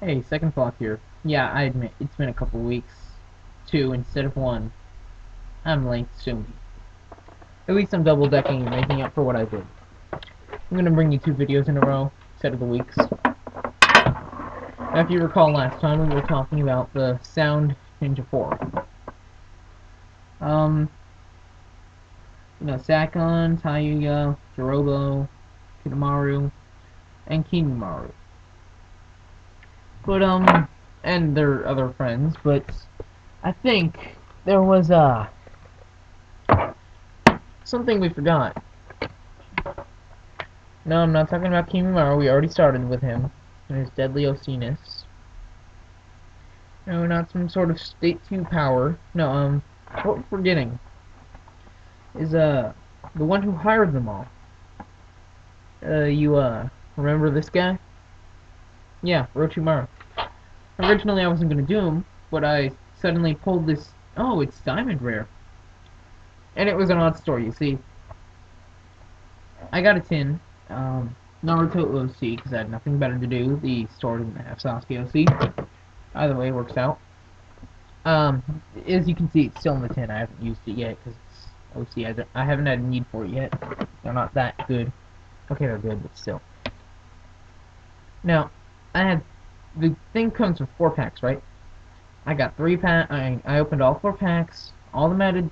Hey, TheSecondFlock here. Yeah, I admit, it's been a couple weeks. Two instead of one. I'm late soon. At least I'm double decking and making up for what I did. I'm gonna bring you two videos in a row, instead of the weeks. Now, if you recall last time, we were talking about the Sound Ninja 4. Sakon, Tayuya, Jirobo, Kitamaru, and Kimimaru. But, and their other friends, but I think there was, something we forgot. No, I'm not talking about Kimimaru. We already started with him and his deadly OC-ness. No, not some sort of State 2 power. No, what we're forgetting is, the one who hired them all. Remember this guy? Yeah, Orochimaru. Originally, I wasn't gonna do him, but I suddenly pulled this. Oh, it's Diamond Rare. And it was an odd story, you see. I got a tin, Naruto OC, because I had nothing better to do. The store didn't have Sasuke OC. Either way, it works out. As you can see, it's still in the tin. I haven't used it yet, because it's OC. I haven't had a need for it yet. They're not that good. Okay, they're good, but still. Now, the thing comes with 4 packs, right? I got 3 packs. I opened all 4 packs. All the matted,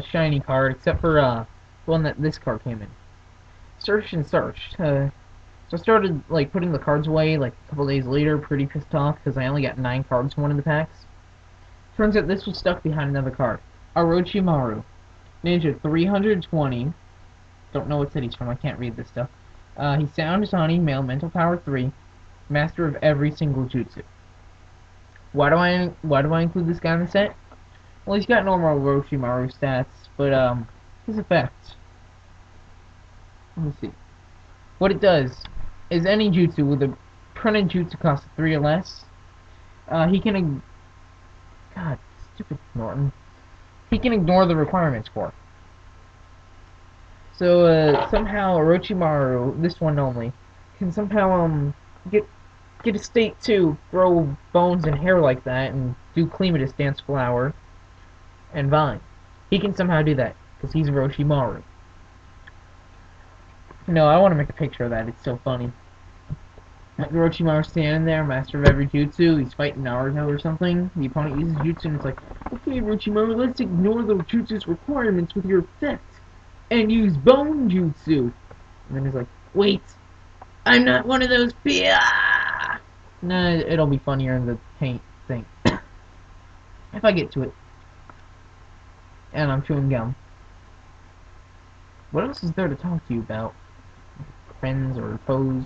shiny card, except for, the one that this card came in. Searched and searched. So I started, like, putting the cards away, like, a couple days later, pretty pissed off, because I only got 9 cards from one of the packs. Turns out this was stuck behind another card. Orochimaru. Ninja 320. Don't know what city he's from, I can't read this stuff. He's Sound Asani, male, mental power 3. Master of every single jutsu. Why do I include this guy in the set? Well, he's got normal Orochimaru stats, but, his effects. Let me see. What it does is any jutsu with a printed jutsu cost of 3 or less, he can... God, stupid Norton. He can ignore the requirements for. So, somehow Orochimaru, this one only, can somehow, get a state 2, grow bones and hair like that, and do Clematis Dance Flower, and Vine. He can somehow do that, because he's Orochimaru. No, I want to make a picture of that, it's so funny. Like Orochimaru standing there, master of every jutsu, he's fighting Naruto or something, the opponent uses jutsu and it's like, okay Orochimaru, let's ignore the jutsu's requirements with your effect, and use bone jutsu. And then he's like, wait, I'm not one of those Nah, it'll be funnier in the paint thing. If I get to it. And I'm chewing gum. What else is there to talk to you about? Friends or foes?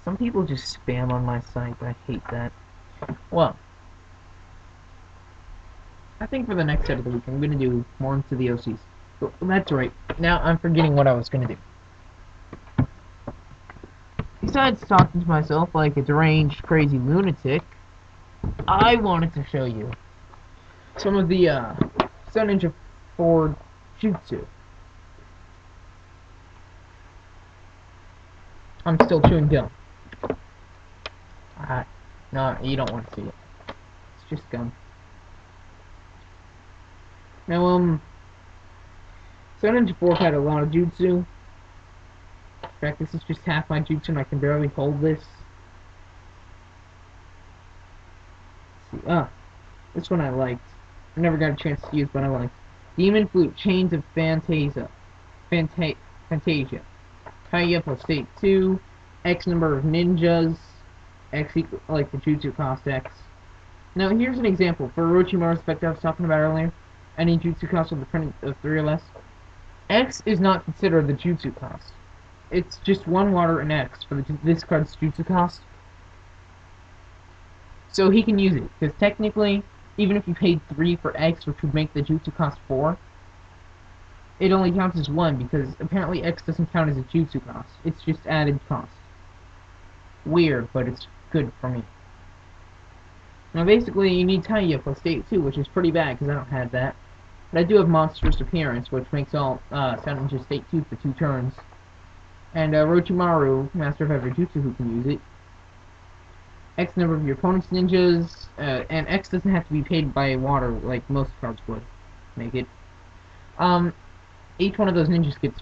Some people just spam on my site, I hate that. Well, I think for the next set of the week, I'm going to do more into the OCs. But that's right, now I'm forgetting what I was going to do. Besides talking to myself like a deranged, crazy lunatic, I wanted to show you some of the, Sun Ninja 4 Jutsu. I'm still chewing gum. No, you don't want to see it. It's just gum. Now, Sun Ninja 4 had a lot of jutsu. In fact, this is just half my jutsu and I can barely hold this. Let's see. This one I liked. I never got a chance to use, but I liked. Demon Flute, Chains of Fantasia. Fantasia. Kaya plus State 2. X number of ninjas. X equal, like the jutsu cost X. Now, here's an example. For Orochimaru's effect I was talking about earlier, any jutsu cost with a print of 3 or less, X is not considered the jutsu cost. It's just 1 water and X for this card's jutsu cost. So he can use it, because technically, even if you paid 3 for X, which would make the jutsu cost 4, it only counts as 1, because apparently X doesn't count as a jutsu cost. It's just added cost. Weird, but it's good for me. Now basically, you need Taiya plus State 2, which is pretty bad, because I don't have that. But I do have Monstrous Appearance, which makes all Sound Ninja State 2 for 2 turns. And Orochimaru, master of every jutsu who can use it. X number of your opponent's ninjas, and X doesn't have to be paid by water like most cards would make it. Each one of those ninjas gets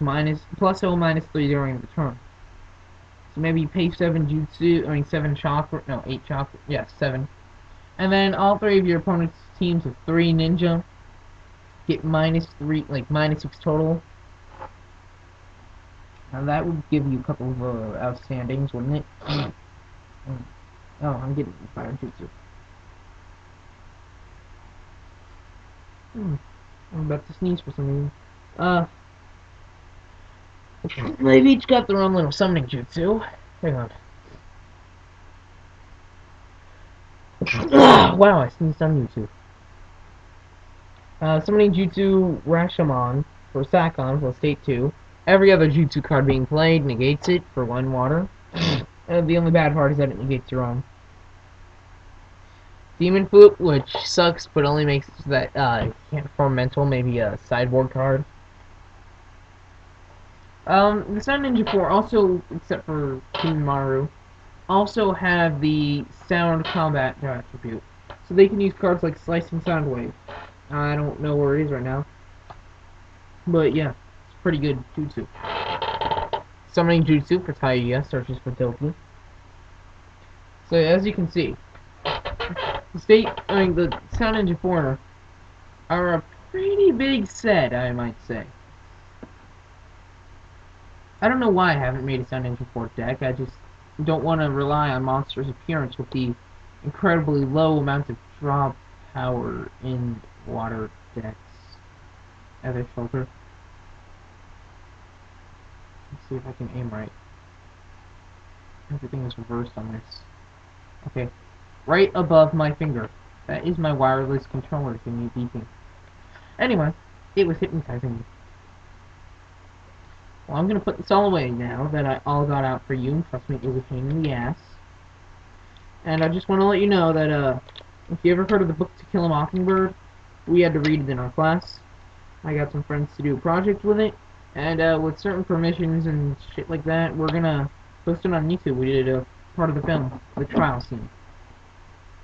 plus O -3 during the turn. So maybe you pay 7 chakra, no, 8 chakra, yeah, 7. And then all 3 of your opponent's teams of 3 ninja get -3, like -6 total. And that would give you a couple of outstandings, wouldn't it? Oh, I'm getting fire jutsu. I'm about to sneeze for some reason. They've each got their own little summoning jutsu. Hang on. Wow, I sneezed on YouTube. Summoning Jutsu Rashomon for Sakon plus State 2. Every other Jutsu card being played negates it for 1 water. The only bad part is that it negates your own. Demon Flute, which sucks, but only makes it so that you can't perform mental, maybe a sideboard card. The Sun Ninja 4 also, except for Kimaru, also have the Sound Combat attribute. So they can use cards like Slicing Sound Wave. I don't know where it is right now. But yeah, it's pretty good jutsu. Summoning Jutsu for Taiya searches for Doki. So as you can see, the Sound Ninja 4 are a pretty big set, I might say. I don't know why I haven't made a Sound Ninja 4 deck. I just don't want to rely on Monster's appearance with the incredibly low amount of draw power in water decks. Other filter. Let's see if I can aim right. Everything is reversed on this. Okay. Right above my finger. That is my wireless controller giving me beeping. Anyway, it was hypnotizing me. Well, I'm gonna put this all away now that I all got out for you. Trust me, it was a pain in the ass. And I just want to let you know that, if you ever heard of the book To Kill a Mockingbird, we had to read it in our class. I got some friends to do a project with it, and with certain permissions and shit like that, we're gonna post it on YouTube. We did a part of the film, the trial scene.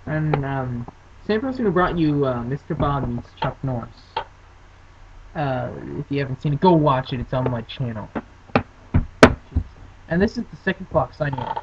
And, same person who brought you, Mr. Bob meets Chuck Norris. If you haven't seen it, go watch it. It's on my channel. And this is the second flock signing off.